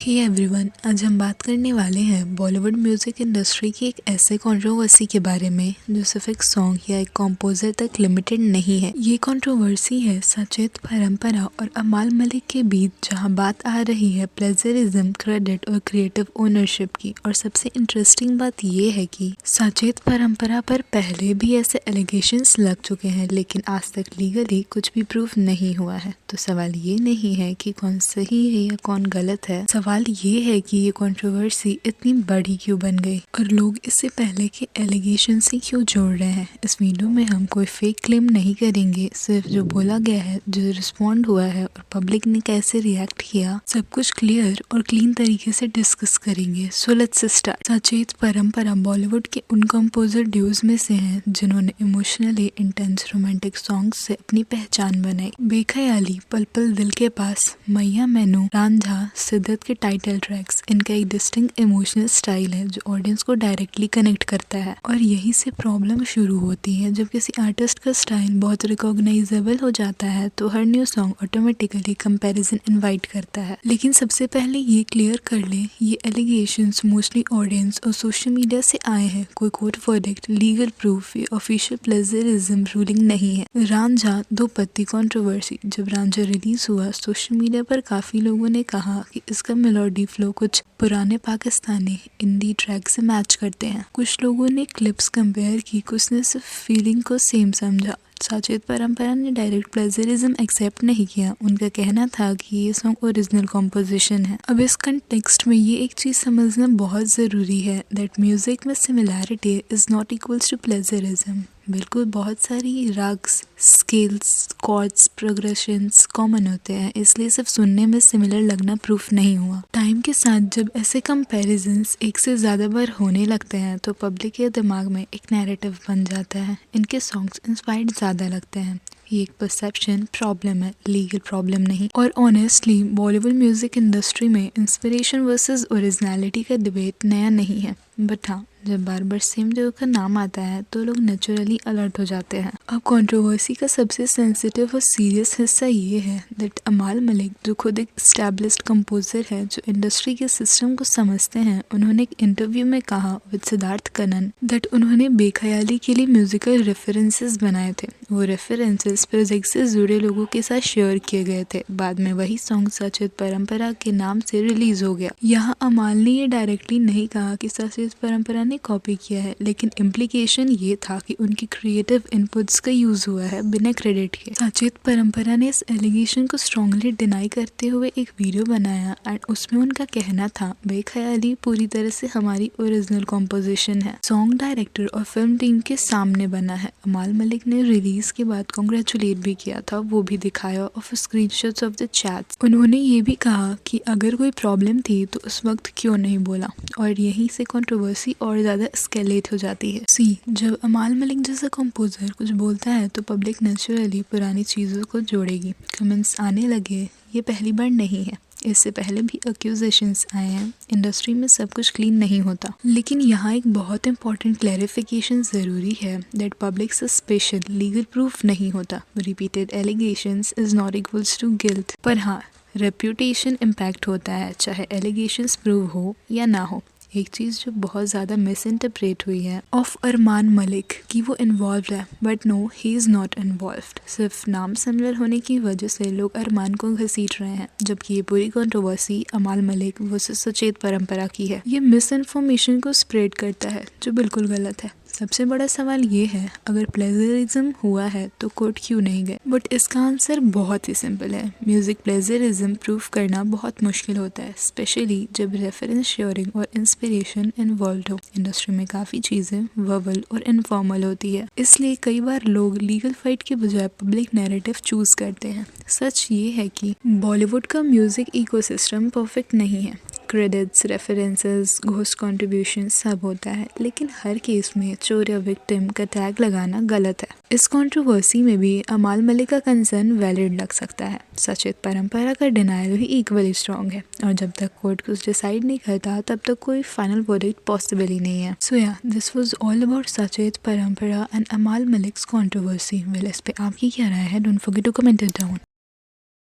Hey everyone, आज हम बात करने वाले हैं बॉलीवुड म्यूजिक इंडस्ट्री की एक ऐसे कंट्रोवर्सी के बारे में जो सिर्फ एक सॉन्ग या एक कंपोजर तक लिमिटेड नहीं है। ये कंट्रोवर्सी है सचेत परंपरा और अमाल मलिक के बीच, जहां बात आ रही है प्लेजरिज्म, क्रेडिट और क्रिएटिव ओनरशिप की। और सबसे इंटरेस्टिंग बात ये है कि सचेत परंपरा पर पहले भी ऐसे एलिगेशंस लग चुके हैं, लेकिन आज तक लीगली कुछ भी प्रूफ नहीं हुआ है। तो सवाल ये नहीं है कि कौन सही है या कौन गलत है, सवाल ये है कि ये कंट्रोवर्सी इतनी बड़ी क्यों बन गई और लोग इससे पहले के एलिगेशन से क्यों जोड़ रहे हैं। इस वीडियो में हम कोई फेक क्लेम नहीं करेंगे, सिर्फ जो बोला गया है, जो रिस्पॉन्ड हुआ है और पब्लिक ने कैसे रिएक्ट किया, सब कुछ क्लियर और क्लीन तरीके से डिस्कस करेंगे। So let's start. सचेत परंपरा बॉलीवुड के उन कंपोजर ड्यूज में से हैं जिन्होंने इमोशनली इंटेंस रोमांटिक सॉन्ग्स से अपनी पहचान बनाई। बेख्याली, पल पल दिल के पास, मैया मैनू, रांझा, सिद्दत के टाइटल ट्रैक्स, इनका एक डिस्टिंक्ट इमोशनल स्टाइल है जो ऑडियंस को डायरेक्टली कनेक्ट करता है। और यहीं से प्रॉब्लम शुरू होती है। जब किसी आर्टिस्ट का स्टाइल बहुत रिकॉग्नाइजेबल हो जाता है तो हर new song automatically comparison invite करता है। लेकिन सबसे पहले ये क्लियर कर ले, ये एलिगेशंस मोस्टली ऑडियंस और सोशल मीडिया से आए हैं। कोई कोर्ट वर्डिक्ट, लीगल प्रूफ या ऑफिशियल प्लेजरिज्म रूलिंग नहीं है। रांझा दो पत्ती कंट्रोवर्सी। जब रांझा रिलीज हुआ, सोशल मीडिया पर काफी लोगों ने कहा कि इसका मेलोडी फ्लो कुछ पुराने पाकिस्तानी इंडी ट्रैक से मैच करते हैं। कुछ लोगों ने क्लिप्स कंपेयर की, कुछ ने सिर्फ फीलिंग को सेम समझा। सचेत परंपरा ने डायरेक्ट प्लेजरिज्म एक्सेप्ट नहीं किया। उनका कहना था कि ये सॉन्ग ओरिजिनल कॉम्पोजिशन है। अब इस कंटेक्स्ट में ये एक चीज समझना बहुत जरूरी है दैट म्यूजिक में similarity is not equals to plagiarism. बिल्कुल, बहुत सारी ragas, scales, chords, progressions common होते हैं, इसलिए सिर्फ सुनने में सिमिलर लगना प्रूफ नहीं हुआ। टाइम के साथ जब ऐसे कंपैरिजंस एक से ज्यादा बार होने लगते हैं तो पब्लिक के दिमाग में एक नैरेटिव बन जाता है। इनके सॉन्ग्स इंस्पायर्ड ज्यादा लगते हैं। ये एक परसेप्शन प्रॉब्लम है, लीगल प्रॉब्लम नहीं। और ऑनेस्टली बॉलीवुड म्यूजिक इंडस्ट्री में इंस्पिरेशन वर्सेस ओरिजिनलिटी का डिबेट नया नहीं है, बट हाँ, जब बार बार सेम जगह का नाम आता है तो लोग नेचुरली अलर्ट हो जाते हैं। अब कंट्रोवर्सी का सबसे सेंसिटिव और सीरियस हिस्सा ये है दैट अमाल मलिक, जो खुद एक एस्टैब्लिश्ड कंपोजर है, जो इंडस्ट्री के सिस्टम को समझते हैं, उन्होंने एक इंटरव्यू में कहा विद सिद्धार्थ कनन दैट उन्होंने बेख्याली के लिए म्यूजिकल रेफरेंसेस बनाए थे। वो रेफरेंसेस प्रोजेक्ट से जुड़े लोगों के साथ शेयर किए गए थे। बाद में वही सॉन्ग सचेत परंपरा के नाम से रिलीज हो गया। यहाँ अमाल ने ये डायरेक्टली नहीं कहा कि सचेत परंपरा ने कॉपी किया है, लेकिन इम्प्लीकेशन ये था कि उनकी क्रिएटिव इनपुट्स का यूज हुआ है बिना क्रेडिट के। सचेत परंपरा ने इस एलिगेशन को स्ट्रांगली डिनाई करते हुए एक वीडियो बनाया एंड उसमें उनका कहना था, बेख्याली पूरी तरह से हमारी ओरिजिनल कॉम्पोजिशन है। सॉन्ग डायरेक्टर और फिल्म टीम के सामने बना है। अमाल मलिक ने रिलीज के बाद कांग्रेचुलेट भी किया था, वो भी दिखाया of screenshots of the chats. उन्होंने ये भी कहा कि अगर कोई प्रॉब्लम थी तो उस वक्त क्यों नहीं बोला, और यहीं से कंट्रोवर्सी और ज्यादा स्केलेट हो जाती है। जब अमाल मलिक जैसा कंपोजर कुछ बोलता है तो पब्लिक नेचुरली पुरानी चीजों को जोड़ेगी। कमेंट्स आने लगे, ये पहली बार नहीं है, इससे पहले भी एक्यूजेशंस आए हैं। इंडस्ट्री में सब कुछ क्लीन नहीं होता। लेकिन यहाँ एक बहुत इंपॉर्टेंट क्लैरिफिकेशन जरूरी है that public suspicion legal proof नहीं होता। Repeated allegations is not equals to guilt. पर हाँ, रेप्यूटेशन इम्पैक्ट होता है, चाहे एलिगेशंस प्रूव हो या ना हो। एक चीज जो बहुत ज्यादा मिस इंटरप्रेट हुई है ऑफ अरमान मलिक कि वो इन्वॉल्व है, but no, he is not involved. सिर्फ नाम सिमिलर होने की वजह से लोग अरमान को घसीट रहे हैं, जबकि ये पूरी कंट्रोवर्सी अमाल मलिक वर्सेस सचेत परंपरा की है। ये मिस इन्फॉर्मेशन को स्प्रेड करता है, जो बिल्कुल गलत है। सबसे बड़ा सवाल ये है, अगर प्लेजरिज्म हुआ है तो कोर्ट क्यों नहीं गए? बट इसका आंसर बहुत ही सिंपल है। म्यूजिक प्लेजरिज्म प्रूफ करना बहुत मुश्किल होता है, स्पेशली जब रेफरेंस शेयरिंग और इंस्पिरेशन इन्वॉल्व हो। इंडस्ट्री में काफी चीजें वर्बल और इनफॉर्मल होती है, इसलिए कई बार लोग लीगल फाइट के बजाय पब्लिक नैरेटिव चूज करते हैं। सच ये है कि बॉलीवुड का म्यूजिक इकोसिस्टम परफेक्ट नहीं है। क्रेडिट्स, रेफरेंसेस, घोस्ट कंट्रीब्यूशन सब होता है, लेकिन हर केस में चोर या विक्टिम का टैग लगाना गलत है। इस कंट्रोवर्सी में भी अमाल मलिक का कंसर्न वैलिड लग सकता है। सचेत परंपरा का डिनायल भी इक्वली स्ट्रॉन्ग है, और जब तक कोर्ट कुछ डिसाइड नहीं करता तब तक कोई फाइनल वर्डिक्ट पॉसिबल ही नहीं है। सो या, दिस वाज ऑल अबाउट सचेत परंपरा एंड अमाल मलिक्स कंट्रोवर्सी। वेल, इस पे आपकी क्या राय है? Don't forget to comment it down.